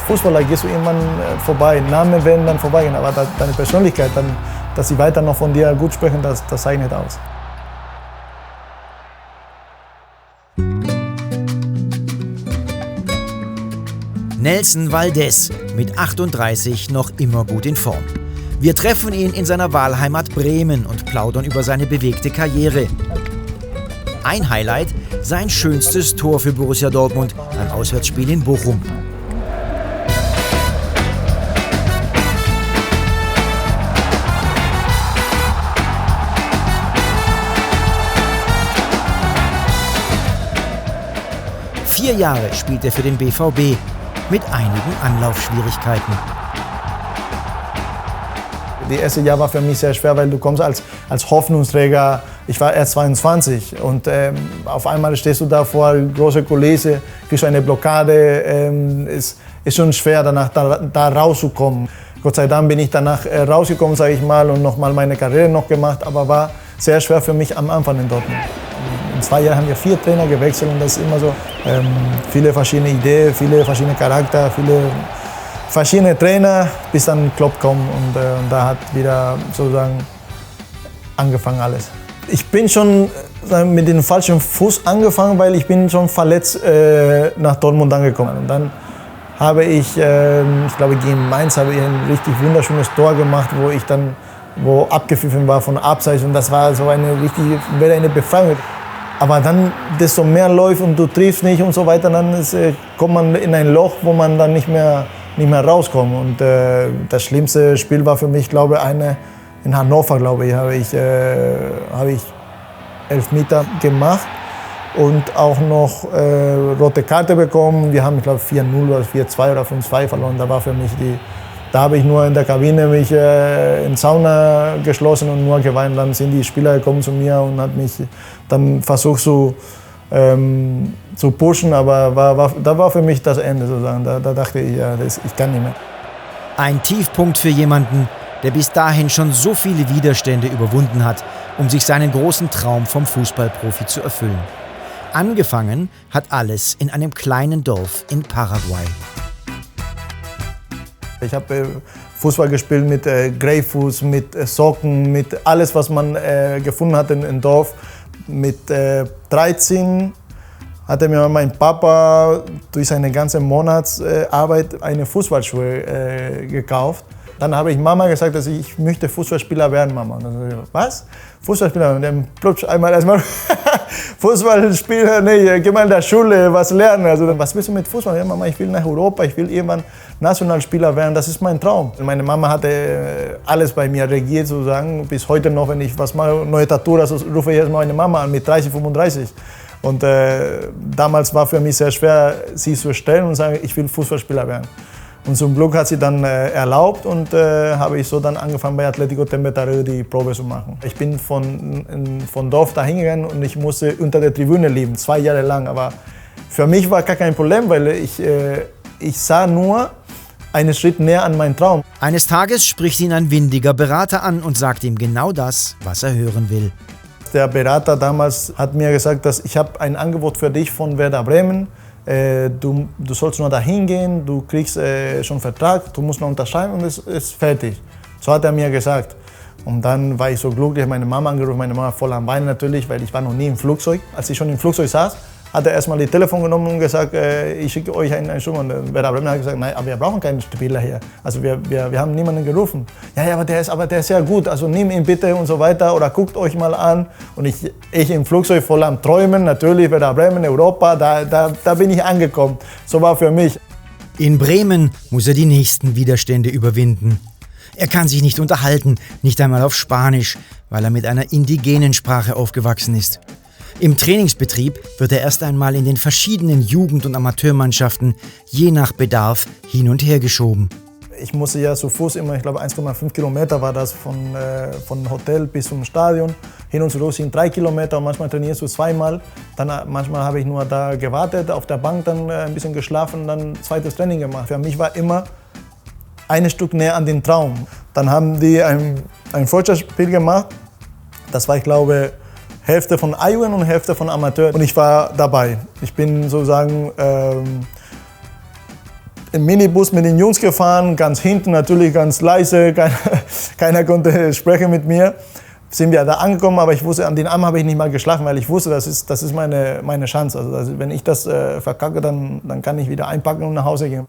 Fußballer gehst du irgendwann vorbei. Namen werden dann vorbeigehen, aber deine Persönlichkeit, dass sie weiter noch von dir gut sprechen, das zeichnet aus. Nelson Valdez, mit 38 noch immer gut in Form. Wir treffen ihn in seiner Wahlheimat Bremen und plaudern über seine bewegte Karriere. Ein Highlight, sein schönstes Tor für Borussia Dortmund beim Auswärtsspiel in Bochum. Vier Jahre spielt er für den BVB, mit einigen Anlaufschwierigkeiten. Das erste Jahr war für mich sehr schwer, weil du kommst als Hoffnungsträger. Ich war erst 22 und auf einmal stehst du da vor großer Kulisse, kriegst eine Blockade. Ist schon schwer, danach da rauszukommen. Gott sei Dank bin ich danach rausgekommen, sage ich mal, und nochmal meine Karriere noch gemacht. Aber war sehr schwer für mich am Anfang in Dortmund. In 2 Jahren haben wir 4 Trainer gewechselt und das ist immer so. Viele verschiedene Ideen, viele verschiedene Charakter, viele verschiedene Trainer, bis dann Klopp kommt und da hat wieder sozusagen angefangen alles. Ich bin schon mit dem falschen Fuß angefangen, weil ich bin schon verletzt nach Dortmund angekommen. Und dann habe ich glaube gegen Mainz habe ich ein richtig wunderschönes Tor gemacht, wo abgepfiffen war von Abseits und das war so eine Befreiung. Aber dann, desto mehr läuft und du triffst nicht und so weiter, dann kommt man in ein Loch, wo man dann nicht mehr rauskommt. Und das schlimmste Spiel war für mich, glaube ich, in Hannover, glaube ich, habe ich Elfmeter gemacht und auch noch rote Karte bekommen. Wir haben, ich glaube, 4-0 oder 4-2 oder 5-2 verloren. Da war für mich da habe ich nur in der Kabine mich in Sauna geschlossen und nur geweint. Dann sind die Spieler gekommen zu mir und hat mich dann versucht zu pushen, aber da war für mich das Ende sozusagen. Da dachte ich, ja, ich kann nicht mehr. Ein Tiefpunkt für jemanden, der bis dahin schon so viele Widerstände überwunden hat, um sich seinen großen Traum vom Fußballprofi zu erfüllen. Angefangen hat alles in einem kleinen Dorf in Paraguay. Ich habe Fußball gespielt mit Greyfus, mit Socken, mit alles, was man gefunden hat im Dorf. Mit 13 hatte mir mein Papa durch seine ganze Monatsarbeit eine Fußballschuhe gekauft. Dann habe ich Mama gesagt, dass ich möchte Fußballspieler werden, Mama. Und dann, was? Fußballspieler? Und dann plötzlich erstmal Fußballspieler, nee, geh mal in der Schule, was lernen. Also, was willst du mit Fußball? Ja, Mama, ich will nach Europa, ich will irgendwann Nationalspieler werden, das ist mein Traum. Meine Mama hatte alles bei mir regiert, sozusagen. Bis heute noch, wenn ich was mache, neue Tattoo, also rufe ich erstmal meine Mama an mit 30, 35. Und damals war für mich sehr schwer, sie zu stellen und sagen, ich will Fußballspieler werden. Und zum Glück hat sie dann erlaubt und habe ich so dann angefangen bei Atlético Tembetareu die Probe zu machen. Ich bin von Dorf dahin gegangen und ich musste unter der Tribüne leben, 2 Jahre lang. Aber für mich war gar kein Problem, weil ich sah nur einen Schritt näher an meinen Traum. Eines Tages spricht ihn ein windiger Berater an und sagt ihm genau das, was er hören will. Der Berater damals hat mir gesagt, dass ich habe ein Angebot für dich von Werder Bremen. Du sollst nur dahin gehen, du kriegst schon einen Vertrag, du musst noch unterschreiben und es ist fertig. So hat er mir gesagt. Und dann war ich so glücklich, meine Mama angerufen, meine Mama voll am Weinen natürlich, weil ich war noch nie im Flugzeug. Als ich schon im Flugzeug saß, hat er erstmal das Telefon genommen und gesagt, ich schicke euch einen Sturm. Und Werder Bremen hat gesagt, nein, aber wir brauchen keinen Spieler hier. Also wir haben niemanden gerufen. Ja, aber der ist sehr gut, also nimm ihn bitte und so weiter oder guckt euch mal an. Und ich im Flugzeug voll am Träumen, natürlich Werder Bremen, Europa, da bin ich angekommen. So war für mich. In Bremen muss er die nächsten Widerstände überwinden. Er kann sich nicht unterhalten, nicht einmal auf Spanisch, weil er mit einer indigenen Sprache aufgewachsen ist. Im Trainingsbetrieb wird er erst einmal in den verschiedenen Jugend- und Amateurmannschaften je nach Bedarf hin und her geschoben. Ich musste ja zu Fuß immer, ich glaube 1,5 Kilometer war das von Hotel bis zum Stadion. Hin und zurück sind 3 Kilometer und manchmal trainierst du 2-mal. Manchmal habe ich nur da gewartet, auf der Bank dann ein bisschen geschlafen und dann zweites Training gemacht. Für mich war immer ein Stück näher an den Traum. Dann haben die ein Freundschaftsspiel gemacht. Das war, ich glaube, Hälfte von A-Jugend und Hälfte von Amateur. Und ich war dabei. Ich bin sozusagen im Minibus mit den Jungs gefahren, ganz hinten natürlich, ganz leise, keiner konnte sprechen mit mir. Sind wir da angekommen, aber ich wusste, an den Arm habe ich nicht mal geschlafen, weil ich wusste, das ist meine Chance. Also wenn ich das verkacke, dann kann ich wieder einpacken und nach Hause gehen.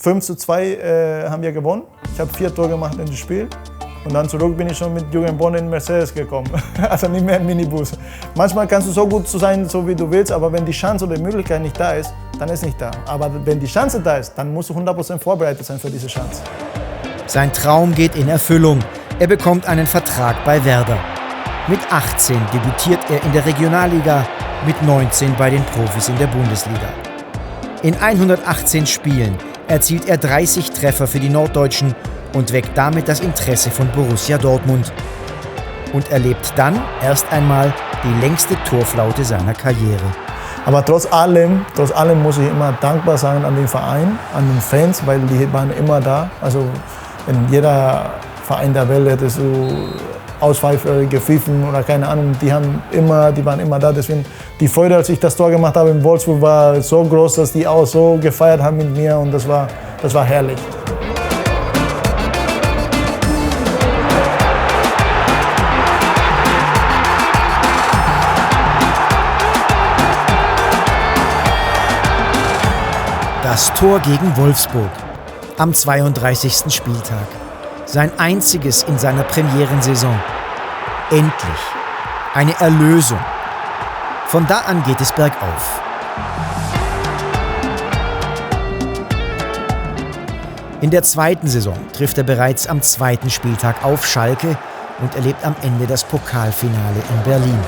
5:2 haben wir gewonnen. Ich habe 4 Tore gemacht in dem Spiel. Und dann zurück bin ich schon mit Jürgen Bonn in Mercedes gekommen. Also nicht mehr im Minibus. Manchmal kannst du so gut sein, so wie du willst, aber wenn die Chance oder die Möglichkeit nicht da ist, dann ist nicht da. Aber wenn die Chance da ist, dann musst du 100% vorbereitet sein für diese Chance. Sein Traum geht in Erfüllung. Er bekommt einen Vertrag bei Werder. Mit 18 debütiert er in der Regionalliga, mit 19 bei den Profis in der Bundesliga. In 118 Spielen erzielt er 30 Treffer für die Norddeutschen und weckt damit das Interesse von Borussia Dortmund. Und erlebt dann erst einmal die längste Torflaute seiner Karriere. Aber trotz allem muss ich immer dankbar sein an den Verein, an den Fans, weil die waren immer da. Also in jeder Verein der Welt hättest du Auspfeife gepfiffen oder keine Ahnung. Die waren immer da. Deswegen die Freude, als ich das Tor gemacht habe in Wolfsburg, war so groß, dass die auch so gefeiert haben mit mir und das war herrlich. Das Tor gegen Wolfsburg am 32. Spieltag. Sein einziges in seiner Premierensaison. Endlich eine Erlösung. Von da an geht es bergauf. In der zweiten Saison trifft er bereits am 2. Spieltag auf Schalke und erlebt am Ende das Pokalfinale in Berlin.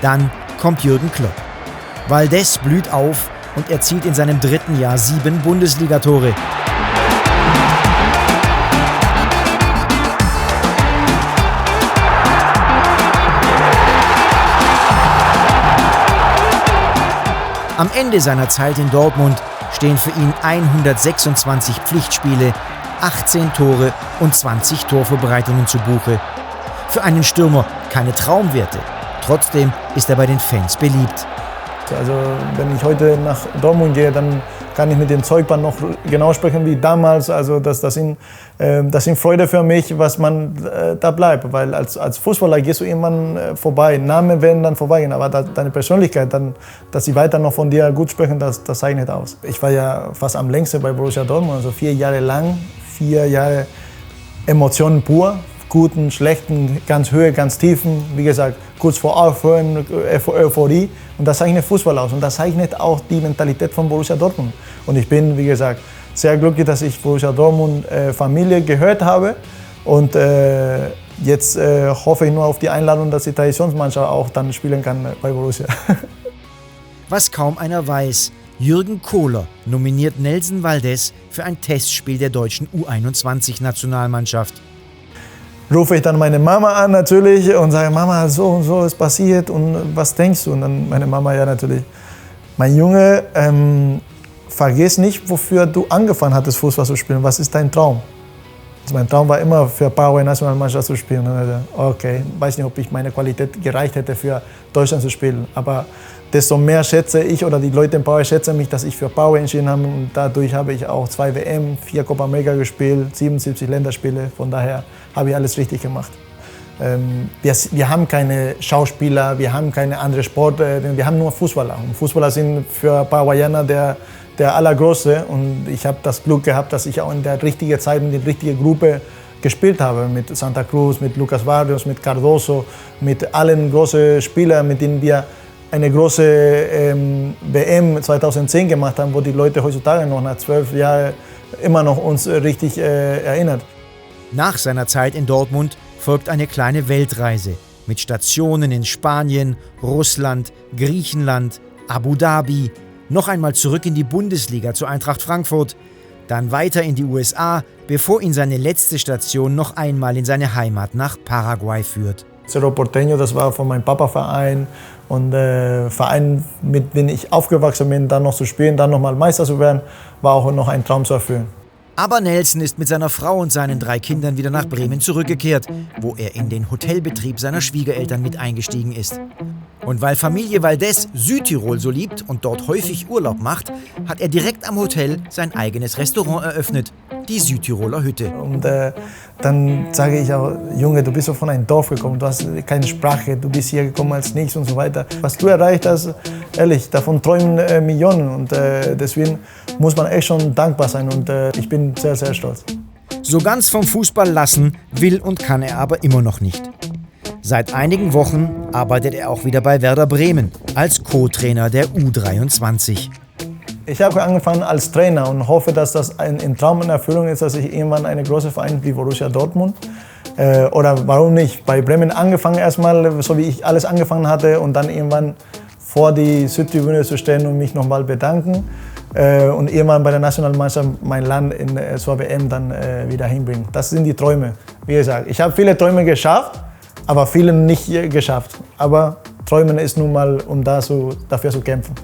Dann kommt Jürgen Klopp. Valdés blüht auf und erzielt in seinem 3. Jahr 7 Bundesligatore. Am Ende seiner Zeit in Dortmund stehen für ihn 126 Pflichtspiele, 18 Tore und 20 Torvorbereitungen zu Buche. Für einen Stürmer keine Traumwerte. Trotzdem ist er bei den Fans beliebt. Also wenn ich heute nach Dortmund gehe, dann kann ich mit dem Zeugband noch genau sprechen wie damals. Also das sind Freude für mich, was man da bleibt. Weil als Fußballer gehst du irgendwann vorbei. Namen werden dann vorbeigehen, aber deine Persönlichkeit, dass sie weiter noch von dir gut sprechen, das zeichnet aus. Ich war ja fast am längsten bei Borussia Dortmund, also 4 Jahre lang, 4 Jahre Emotionen pur. Guten, schlechten, ganz Höhe, ganz Tiefen, wie gesagt, kurz vor Aufhören, Euphorie. Und das zeichnet Fußball aus und das zeichnet auch die Mentalität von Borussia Dortmund. Und ich bin, wie gesagt, sehr glücklich, dass ich Borussia Dortmund Familie gehört habe. Und jetzt hoffe ich nur auf die Einladung, dass die Traditionsmannschaft auch dann spielen kann bei Borussia. Was kaum einer weiß, Jürgen Kohler nominiert Nelson Valdés für ein Testspiel der deutschen U21-Nationalmannschaft. Rufe ich dann meine Mama an natürlich und sage, Mama, so und so ist passiert und was denkst du? Und dann meine Mama, ja natürlich, mein Junge, vergiss nicht, wofür du angefangen hattest, Fußball zu spielen. Was ist dein Traum? Also mein Traum war immer, für Paraguay-Nationalmannschaft zu spielen. Und dann, okay, weiß nicht, ob ich meine Qualität gereicht hätte, für Deutschland zu spielen. Aber desto mehr schätze ich oder die Leute in Paraguay schätzen mich, dass ich für Paraguay entschieden habe. Und dadurch habe ich auch 2 WM, 4 Copa America gespielt, 77 Länderspiele. Von daher habe ich alles richtig gemacht. Wir haben keine Schauspieler, wir haben keine andere Sportler, wir haben nur Fußballer. Und Fußballer sind für Paraguayaner der allergrößte. Und ich habe das Glück gehabt, dass ich auch in der richtigen Zeit in der richtigen Gruppe gespielt habe. Mit Santa Cruz, mit Lucas Barrios, mit Cardoso, mit allen großen Spielern, mit denen wir eine große WM 2010 gemacht haben, wo die Leute heutzutage noch nach 12 Jahren immer noch uns richtig erinnert. Nach seiner Zeit in Dortmund folgt eine kleine Weltreise mit Stationen in Spanien, Russland, Griechenland, Abu Dhabi, noch einmal zurück in die Bundesliga zur Eintracht Frankfurt, dann weiter in die USA, bevor ihn seine letzte Station noch einmal in seine Heimat nach Paraguay führt. Cerro Porteño, das war von meinem Papa-Verein und Verein, mit dem ich aufgewachsen bin, dann noch zu spielen, dann noch mal Meister zu werden, war auch noch ein Traum zu erfüllen. Aber Nelson ist mit seiner Frau und seinen 3 Kindern wieder nach Bremen zurückgekehrt, wo er in den Hotelbetrieb seiner Schwiegereltern mit eingestiegen ist. Und weil Familie Valdez Südtirol so liebt und dort häufig Urlaub macht, hat er direkt am Hotel sein eigenes Restaurant eröffnet, die Südtiroler Hütte. Und dann sage ich auch, Junge, du bist doch von einem Dorf gekommen, du hast keine Sprache, du bist hier gekommen als nichts und so weiter. Was du erreicht hast, ehrlich, davon träumen Millionen und deswegen muss man echt schon dankbar sein und ich bin sehr, sehr stolz. So ganz vom Fußball lassen will und kann er aber immer noch nicht. Seit einigen Wochen arbeitet er auch wieder bei Werder Bremen als Co-Trainer der U23. Ich habe angefangen als Trainer und hoffe, dass das ein Traum in Erfüllung ist, dass ich irgendwann eine große Verein wie Borussia Dortmund oder warum nicht, bei Bremen angefangen erstmal, so wie ich alles angefangen hatte und dann irgendwann vor die Südtribüne zu stellen und mich nochmal bedanken und irgendwann bei der Nationalmeisterschaft mein Land zur WM dann wieder hinbringen. Das sind die Träume. Wie gesagt, ich habe viele Träume geschafft, aber viele nicht geschafft. Aber Träumen ist nun mal, um dafür zu kämpfen.